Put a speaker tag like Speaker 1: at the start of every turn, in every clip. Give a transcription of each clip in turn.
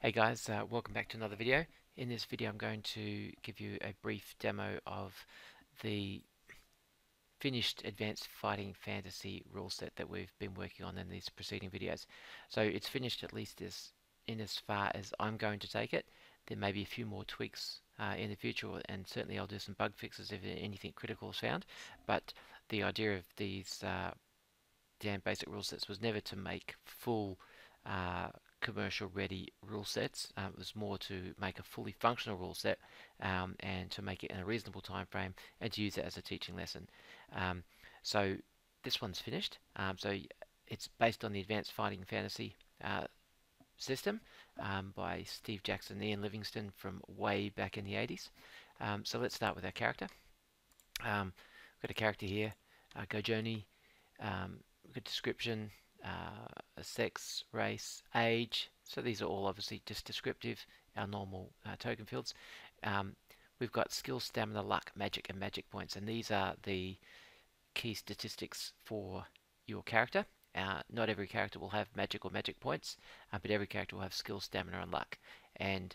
Speaker 1: Hey guys, welcome back to another video. In this video I'm going to give you a brief demo of the finished Advanced Fighting Fantasy rule set that we've been working on in these preceding videos. So it's finished at least as far as I'm going to take it. There may be a few more tweaks in the future, and certainly I'll do some bug fixes if anything critical is found. But the idea of these damn basic rule sets was never to make full uh, commercial ready rule sets. It was more to make a fully functional rule set and to make it in a reasonable time frame and to use it as a teaching lesson. Um, so this one's finished. So it's based on the Advanced Fighting Fantasy system by Steve Jackson and Ian Livingston from way back in the 80s. So let's start with our character. We've got a character here, Go Journey. Good description, sex, race, age. So these are all obviously just descriptive, our normal token fields. We've got skill, stamina, luck, magic, and magic points, and these are the key statistics for your character. Not every character will have magic or magic points, but every character will have skill, stamina, and luck. And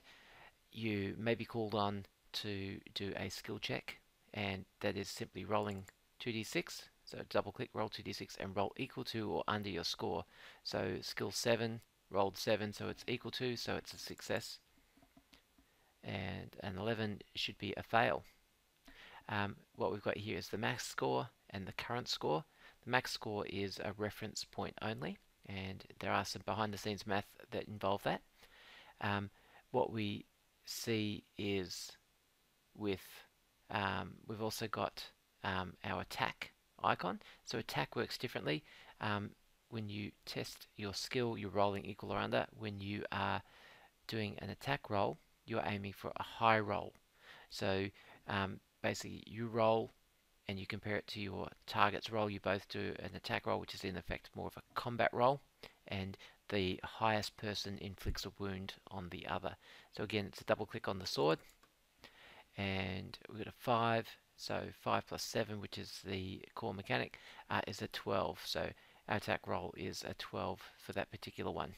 Speaker 1: you may be called on to do a skill check, and that is simply rolling 2d6. So double click, roll 2d6 and roll equal to or under your score. So skill 7, rolled 7, so it's equal to, so it's a success. And an 11 should be a fail. What we've got here is the max score and the current score. The max score is a reference point only, and there are some behind the scenes math that involve that. What we see is we've also got our attack icon. So attack works differently. When you test your skill, you're rolling equal or under. When you are doing an attack roll, you're aiming for a high roll. So basically you roll and you compare it to your target's roll. You both do an attack roll, which is in effect more of a combat roll, and the highest person inflicts a wound on the other. So again, it's a double click on the sword, and we've got a 5. So 5 plus 7, which is the core mechanic, is a 12. So our attack roll is a 12 for that particular one.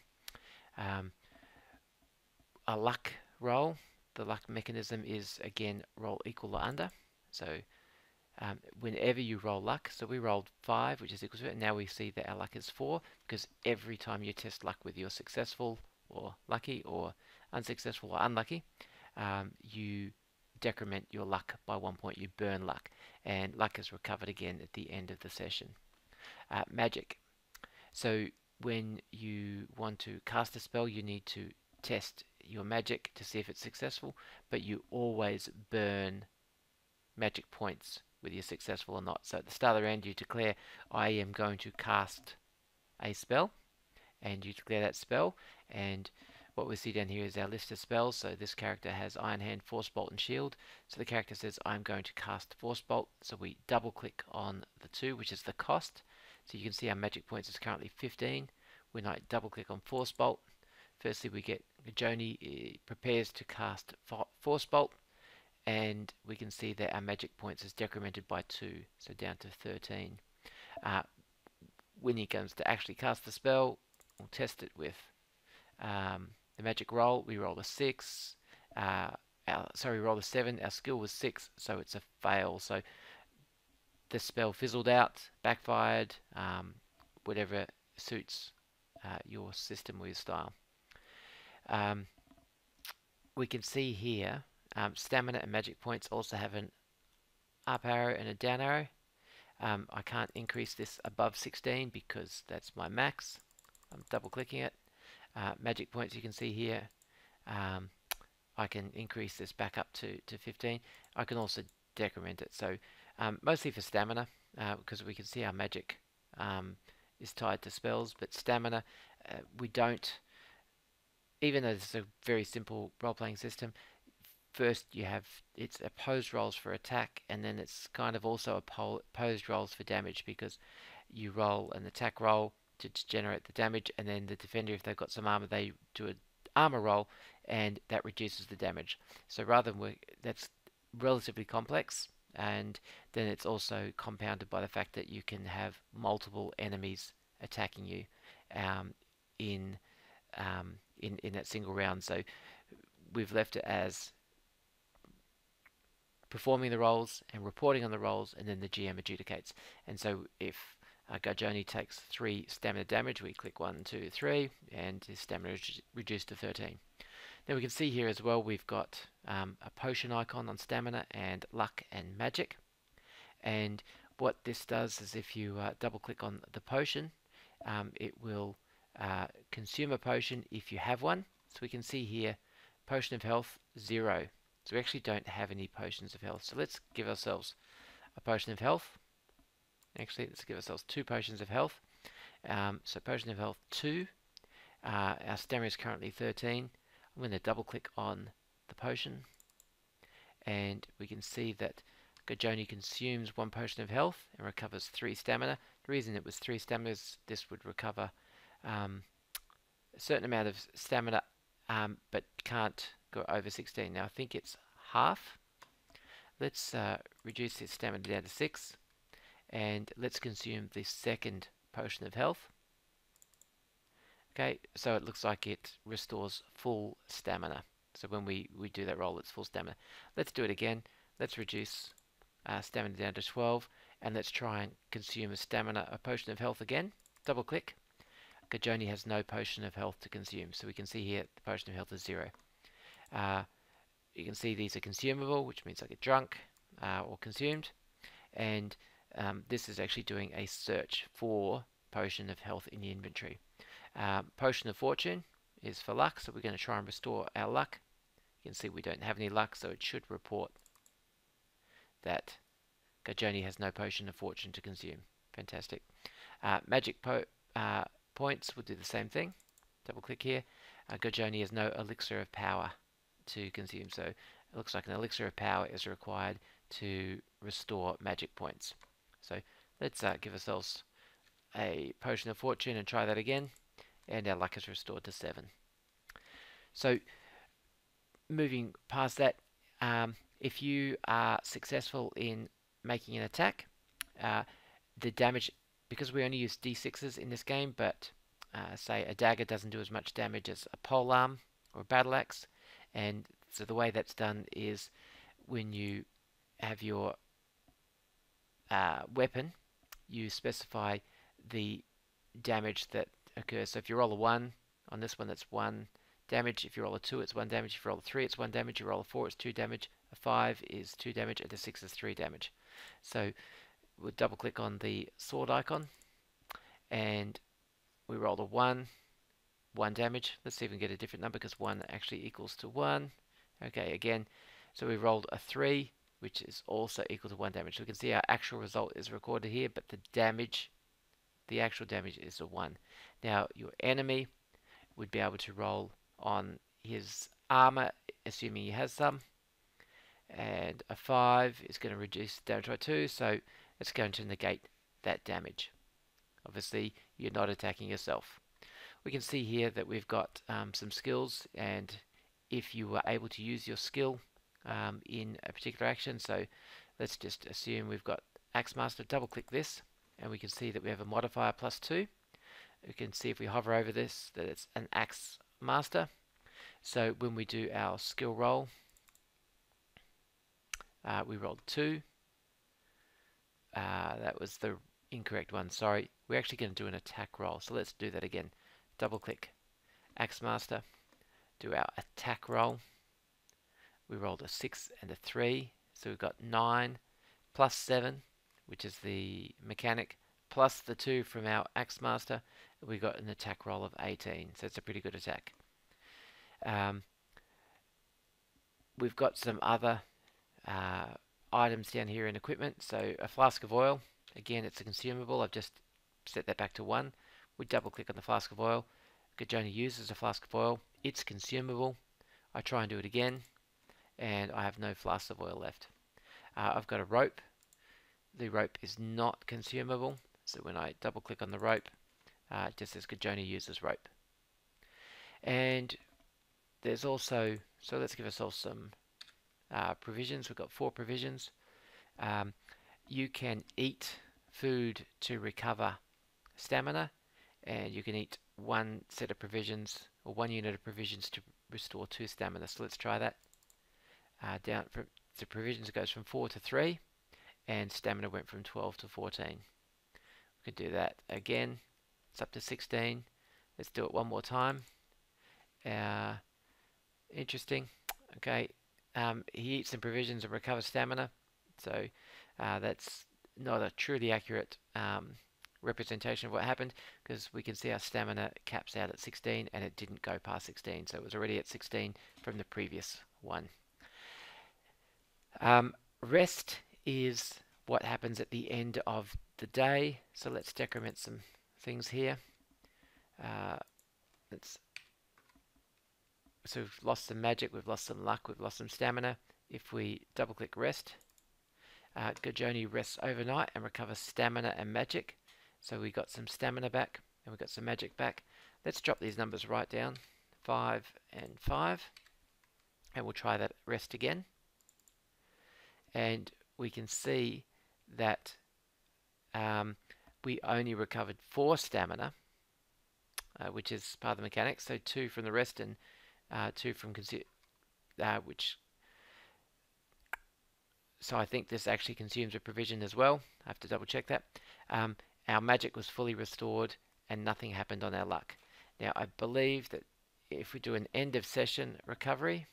Speaker 1: A luck roll, the luck mechanism is again roll equal or under. So whenever you roll luck, so we rolled 5, which is equal to it, and now we see that our luck is 4, because every time you test luck with your successful or lucky or unsuccessful or unlucky, you decrement your luck by 1 point. You burn luck, and luck is recovered again at the end of the session. Magic. So when you want to cast a spell, you need to test your magic to see if it's successful, but you always burn magic points whether you're successful or not. So at the start of the round you declare, I am going to cast a spell, and you declare that spell, and what we see down here is our list of spells. So this character has Iron Hand, Force Bolt, and Shield. So the character says, I'm going to cast Force Bolt. So we double click on the 2, which is the cost. So you can see our magic points is currently 15. When I double click on Force Bolt, firstly we get Joni prepares to cast Force Bolt, and we can see that our magic points is decremented by 2, so down to 13. When he comes to actually cast the spell, we'll test it with the magic roll. We roll a 6. We rolled a 7. Our skill was 6, so it's a fail. So the spell fizzled out, backfired, whatever suits your system or your style. We can see here stamina and magic points also have an up arrow and a down arrow. I can't increase this above 16 because that's my max. I'm double clicking it. Magic points, you can see here, I can increase this back up to 15. I can also decrement it. So mostly for stamina, because we can see our magic is tied to spells, but stamina we don't, even though this is a very simple role-playing system. First you have it's opposed rolls for attack, and then it's kind of also opposed rolls for damage, because you roll an attack roll to generate the damage, and then the defender, if they've got some armor, they do an armor roll, and that reduces the damage. So rather than that's relatively complex, and then it's also compounded by the fact that you can have multiple enemies attacking you in in that single round. So we've left it as performing the rolls and reporting on the rolls, and then the GM adjudicates. And so if Gajoni takes 3 stamina damage, we click 1, 2, 3, and his stamina is reduced to 13. Now we can see here as well we've got a potion icon on stamina and luck and magic. And what this does is if you double click on the potion, it will consume a potion if you have one. So we can see here potion of health 0. So we actually don't have any potions of health. So let's give ourselves a potion of health. Actually, let's give ourselves 2 potions of health. So potion of health 2. Our stamina is currently 13. I'm going to double click on the potion, and we can see that Gajoni consumes 1 potion of health and recovers 3 stamina. The reason it was 3 stamina is this would recover a certain amount of stamina, but can't go over 16. Now I think it's half. Let's reduce his stamina down to 6, and let's consume the 2nd potion of health. Okay, so it looks like it restores full stamina. So when we do that roll, it's full stamina. Let's do it again. Let's reduce stamina down to 12, and let's try and consume a potion of health again. Double click. Gajoni has no potion of health to consume, so we can see here the potion of health is 0. You can see these are consumable, which means I get drunk or consumed, and this is actually doing a search for potion of health in the inventory. Potion of fortune is for luck, so we're going to try and restore our luck. You can see we don't have any luck, so it should report that Gajoni has no potion of fortune to consume. Fantastic. Magic points will do the same thing. Double click here. Gajoni has no elixir of power to consume, so it looks like an elixir of power is required to restore magic points. So let's give ourselves a potion of fortune and try that again, and our luck is restored to 7. So moving past that, if you are successful in making an attack, the damage, because we only use d6s in this game, but say a dagger doesn't do as much damage as a polearm or a battle axe, and so the way that's done is when you have your weapon, you specify the damage that occurs. So if you roll a 1 on this one, that's 1 damage. If you roll a 2, it's 1 damage. If you roll a 3, it's 1 damage. If you roll a 4, it's 2 damage. A 5 is 2 damage, and a 6 is 3 damage. So we'll double click on the sword icon, and we rolled a 1 damage. Let's see if we can get a different number, because 1 actually equals to 1. Okay, again, so we rolled a 3, which is also equal to 1 damage. So we can see our actual result is recorded here, but the actual damage is a 1. Now your enemy would be able to roll on his armor, assuming he has some, and a 5 is going to reduce damage by 2, so it's going to negate that damage. Obviously you're not attacking yourself. We can see here that we've got some skills, and if you were able to use your skill in a particular action, so let's just assume we've got Axe Master. Double click this, and we can see that we have a modifier +2. We can see if we hover over this that it's an Axe Master. So when we do our skill roll, we rolled 2. That was the incorrect one, sorry. We're actually going to do an attack roll, so let's do that again. Double click Axe Master, do our attack roll. We rolled a 6 and a 3, so we've got 9 plus 7, which is the mechanic, plus the 2 from our Axe Master. We got an attack roll of 18, so it's a pretty good attack. We've got some other items down here in equipment. So a flask of oil, again it's a consumable. I've just set that back to 1. We double click on the flask of oil. Gajoni uses a flask of oil, it's consumable. I try and do it again, and I have no flasks of oil left. I've got a rope. The rope is not consumable, so when I double click on the rope, it just says Gajoni uses rope. And there's also, so let's give ourselves some provisions. We've got 4 provisions. You can eat food to recover stamina, and you can eat 1 set of provisions or 1 unit of provisions to restore 2 stamina. So let's try that. Down from the provisions goes from 4 to 3, and stamina went from 12 to 14. We could do that again. It's up to 16. Let's do it one more time. Interesting. Okay. He eats some provisions and recovers stamina. So that's not a truly accurate representation of what happened, because we can see our stamina caps out at 16 and it didn't go past 16. So it was already at 16 from the previous one. Rest is what happens at the end of the day. So let's decrement some things here. So we've lost some magic, we've lost some luck, we've lost some stamina. If we double click rest, Gajoni rests overnight and recovers stamina and magic. So we got some stamina back and we got some magic back. Let's drop these numbers right down, 5 and 5, and we'll try that rest again. And we can see that we only recovered 4 stamina, which is part of the mechanics. So 2 from the rest and 2 from so I think this actually consumes a provision as well. I have to double check that. Our magic was fully restored and nothing happened on our luck. Now I believe that if we do an end of session recovery,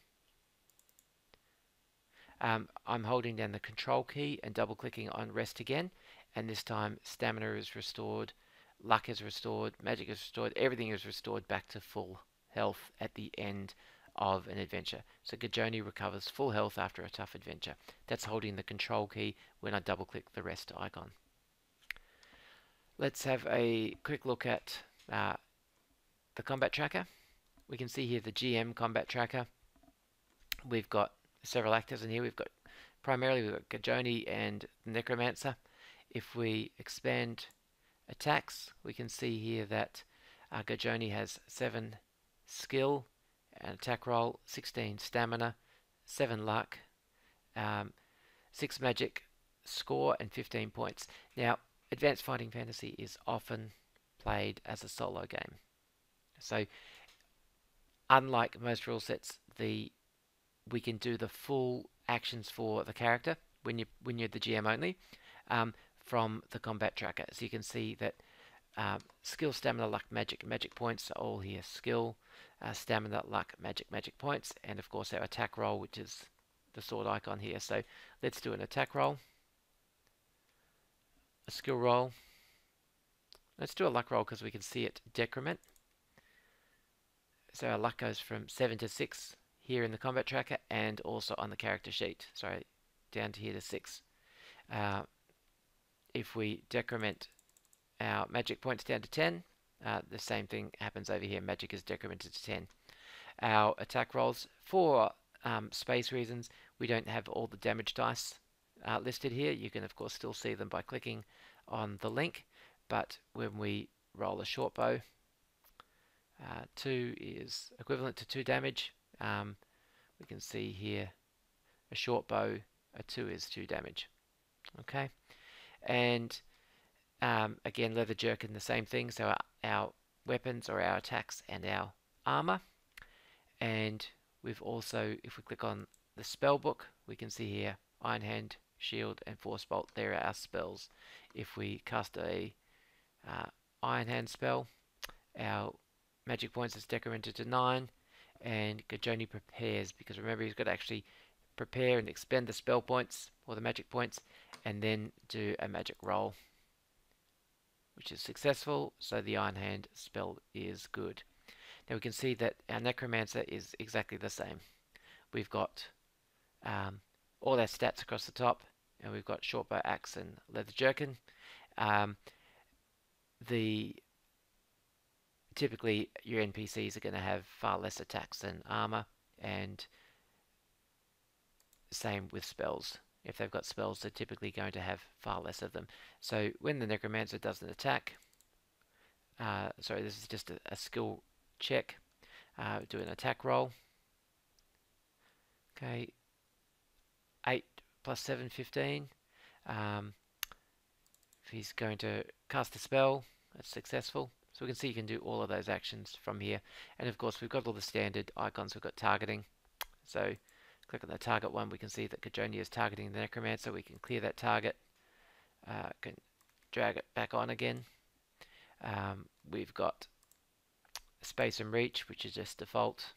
Speaker 1: I'm holding down the control key and double clicking on rest again, and this time stamina is restored, luck is restored, magic is restored, everything is restored back to full health at the end of an adventure. So Gajoni recovers full health after a tough adventure. That's holding the control key when I double click the rest icon. Let's have a quick look at the combat tracker. We can see here the GM combat tracker. We've got several actors in here. We've got Gajoni and the Necromancer. If we expand attacks, we can see here that Gajoni has 7 skill and attack roll, 16 stamina, 7 luck, 6 magic score, and 15 points. Now, Advanced Fighting Fantasy is often played as a solo game. So, unlike most rule sets, we can do the full actions for the character when you're the GM only from the combat tracker. So you can see that skill, stamina, luck, magic points are all here. Skill, stamina, luck, magic points, and of course our attack roll, which is the sword icon here. So let's do an attack roll, a skill roll. Let's do a luck roll because we can see it decrement. So our luck goes from 7 to 6 here in the combat tracker and also on the character sheet. Sorry, down to here to 6. If we decrement our magic points down to 10, the same thing happens over here. Magic is decremented to 10. Our attack rolls, for space reasons, we don't have all the damage dice listed here. You can of course still see them by clicking on the link, but when we roll a short bow, 2 is equivalent to 2 damage. We can see here a short bow, a 2 is 2 damage. Okay, and again, leather jerkin, the same thing. So our weapons or our attacks and our armor. And we've also, if we click on the spell book, we can see here Iron Hand, Shield, and Force Bolt. There are our spells. If we cast a Iron Hand spell, our magic points is decremented to 9, and Gajoni prepares, because remember he's got to actually prepare and expend the spell points or the magic points, and then do a magic roll, which is successful, so the Iron Hand spell is good. Now we can see that our Necromancer is exactly the same. We've got all our stats across the top, and we've got shortbow, axe, and leather jerkin. Typically your NPCs are going to have far less attacks than armor, and same with spells. If they've got spells, they're typically going to have far less of them. So when the Necromancer does an attack, sorry, this is just a skill check. Do an attack roll. Okay, 8 plus 7, 15. If he's going to cast a spell, that's successful. So we can see you can do all of those actions from here. And of course, we've got all the standard icons. We've got targeting. So click on the target one. We can see that Cajonia is targeting the Necromancer. We can clear that target. Can drag it back on again. We've got space and reach, which is just default.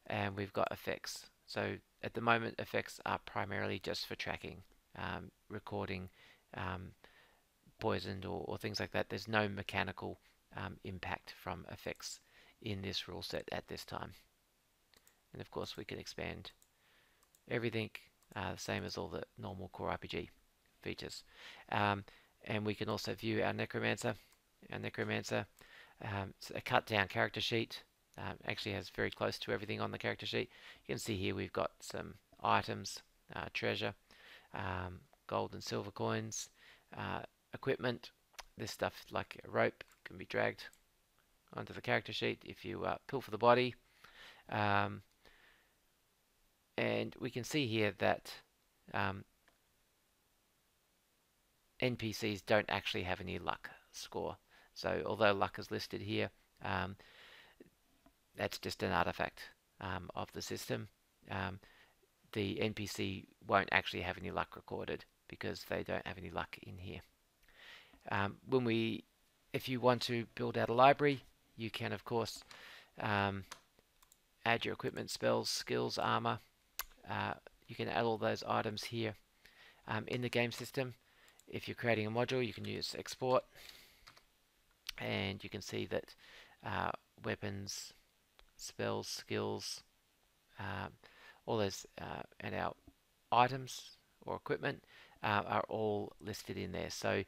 Speaker 1: And we've got effects. So at the moment, effects are primarily just for tracking, recording, poisoned or things like that. There's no mechanical impact from effects in this rule set at this time. And of course, we can expand everything the same as all the normal core RPG features. And we can also view our Necromancer. Our Necromancer, it's a cut down character sheet. Actually has very close to everything on the character sheet. You can see here we've got some items, treasure, gold and silver coins, equipment. This stuff like a rope can be dragged onto the character sheet if you pull for the body. And we can see here that NPCs don't actually have any luck score. So although luck is listed here, that's just an artifact of the system. The NPC won't actually have any luck recorded because they don't have any luck in here. If you want to build out a library, you can of course add your equipment, spells, skills, armor. You can add all those items here in the game system. If you're creating a module, you can use export, and you can see that weapons, spells, skills, all those and our items or equipment are all listed in there. So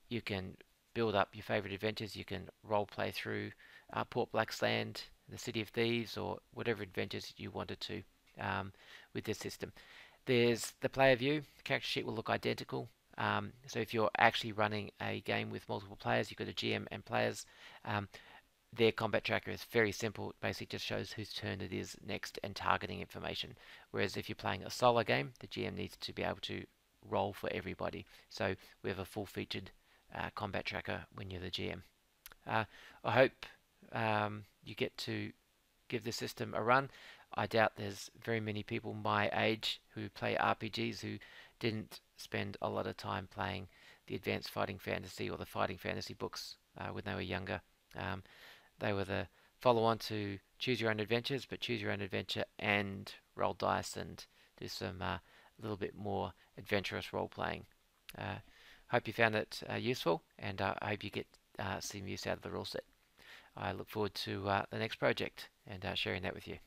Speaker 1: you can build up your favorite adventures. You can role play through Port Blacksland, the City of Thieves, or whatever adventures you wanted to with this system. There's the player view. The character sheet will look identical. So if you're actually running a game with multiple players, you've got a GM and players. Their combat tracker is very simple. It basically just shows whose turn it is next and targeting information. Whereas if you're playing a solo game, the GM needs to be able to roll for everybody. So we have a full-featured combat tracker when you're the GM. I hope you get to give the system a run. I doubt there's very many people my age who play RPGs who didn't spend a lot of time playing the Advanced Fighting Fantasy or the Fighting Fantasy books when they were younger. They were the follow-on to Choose Your Own Adventures, but Choose Your Own Adventure and roll dice and do some little bit more adventurous role-playing. Hope you found it useful, and I hope you get some use out of the rule set. I look forward to the next project and sharing that with you.